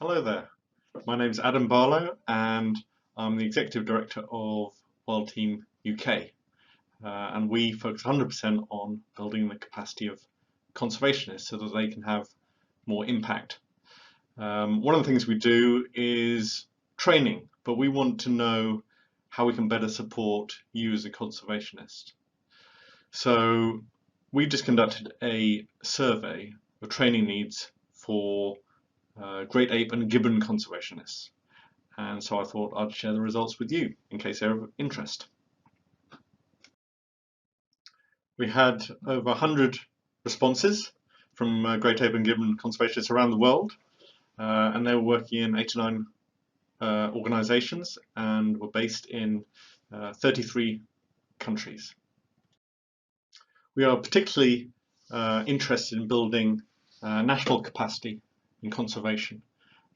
Hello there, my name is Adam Barlow and I'm the Executive Director of WildTeam UK, and we focus 100% on building the capacity of conservationists so that they can have more impact. One of the things we do is training, but we want to know how we can better support you as a conservationist. So we just conducted a survey of training needs for great ape and gibbon conservationists, and so I thought I'd share the results with you in case they're of interest. We had over 100 responses from great ape and gibbon conservationists around the world, and they were working in 8 to 9 organisations and were based in 33 countries. We are particularly interested in building national capacity in conservation.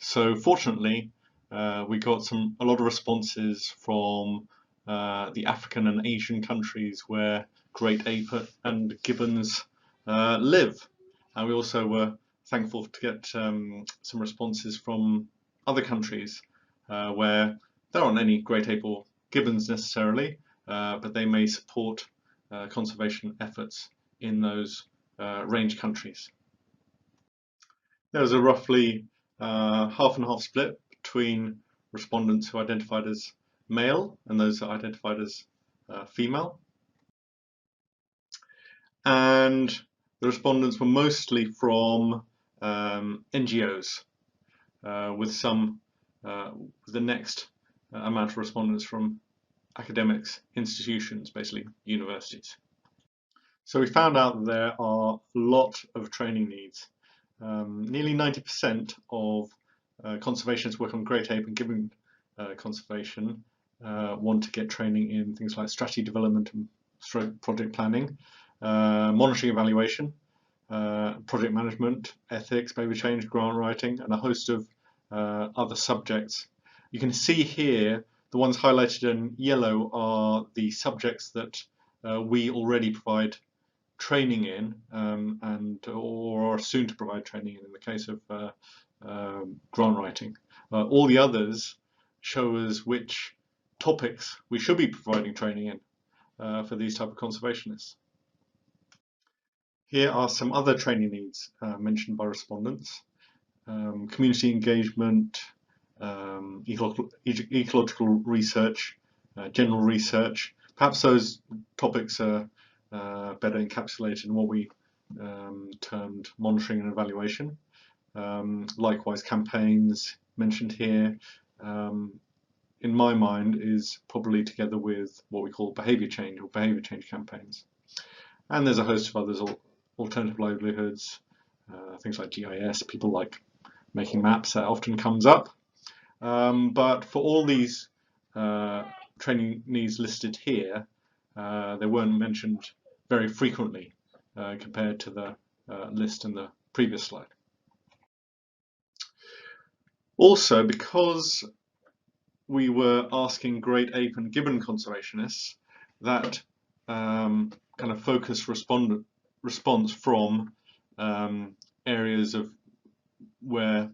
So fortunately, we got a lot of responses from the African and Asian countries where great ape and gibbons live. And we also were thankful to get some responses from other countries where there aren't any great ape or gibbons necessarily, but they may support conservation efforts in those range countries. There was a roughly half and half split between respondents who identified as male and those that identified as female. And the respondents were mostly from NGOs, with the next amount of respondents from academics, institutions, basically universities. So we found out that there are a lot of training needs. Nearly 90% of conservationists work on great ape and gibbon conservation want to get training in things like strategy development and project planning, monitoring evaluation, project management, ethics, behaviour change, grant writing, and a host of other subjects. You can see here the ones highlighted in yellow are the subjects that we already provide training in, or are soon to provide training in the case of grant writing. All the others show us which topics we should be providing training in for these type of conservationists. Here are some other training needs mentioned by respondents: community engagement, ecological research, general research. Perhaps those topics are better encapsulated in what we termed monitoring and evaluation. Likewise, campaigns mentioned here, in my mind, is probably together with what we call behaviour change or behaviour change campaigns. And there's a host of others, alternative livelihoods, things like GIS. People like making maps, that often comes up. But for all these training needs listed here, they weren't mentioned very frequently compared to the list in the previous slide. Also, because we were asking great ape and gibbon conservationists, that kind of focused response from areas of where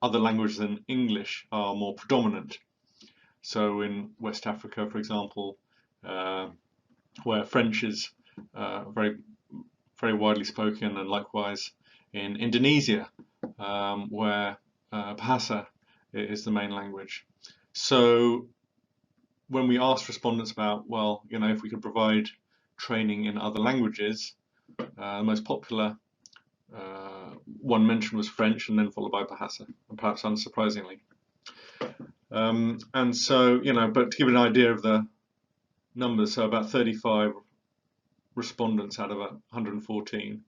other languages than English are more predominant. So in West Africa, for example, where French is very widely spoken, and likewise in Indonesia, where Bahasa is the main language. So when we asked respondents about, well, if we could provide training in other languages, the most popular one mentioned was French, and then followed by Bahasa, and perhaps unsurprisingly. And so, but to give an idea of the numbers, so about 35 respondents out of 114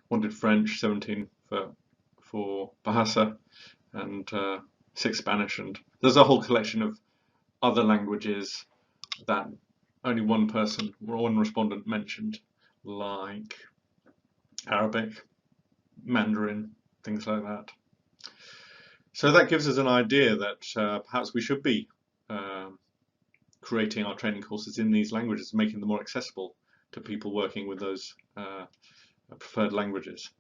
wanted French, 17 for Bahasa, and 6 Spanish, and there's a whole collection of other languages that only one respondent mentioned, like Arabic, Mandarin, things like that. So that gives us an idea that perhaps we should be creating our training courses in these languages, making them more accessible to people working with those preferred languages.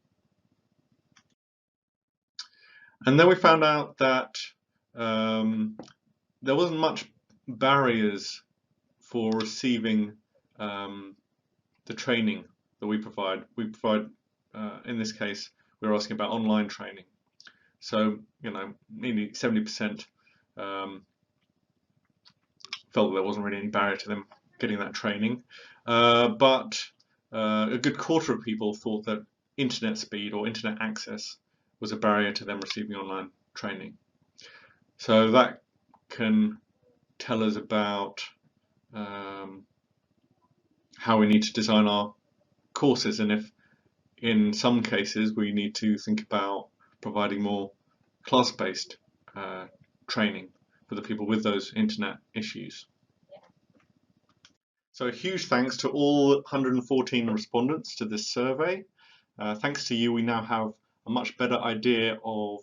And then we found out that there wasn't much barriers for receiving the training that we provide. In this case, we're asking about online training. So, nearly 70% felt that there wasn't really any barrier to them getting that training. But a good quarter of people thought that internet speed or internet access was a barrier to them receiving online training. So that can tell us about how we need to design our courses, and if in some cases we need to think about providing more class-based training for the people with those internet issues. So a huge thanks to all 114 respondents to this survey. Thanks to you, we now have a much better idea of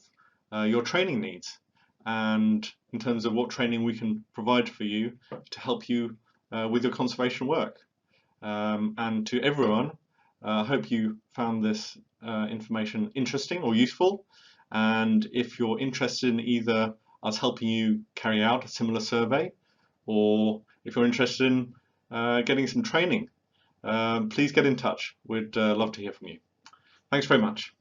your training needs, and in terms of what training we can provide for you to help you with your conservation work. And to everyone, I hope you found this information interesting or useful. And if you're interested in either us helping you carry out a similar survey, or if you're interested in getting some training, please get in touch. We'd love to hear from you. Thanks very much.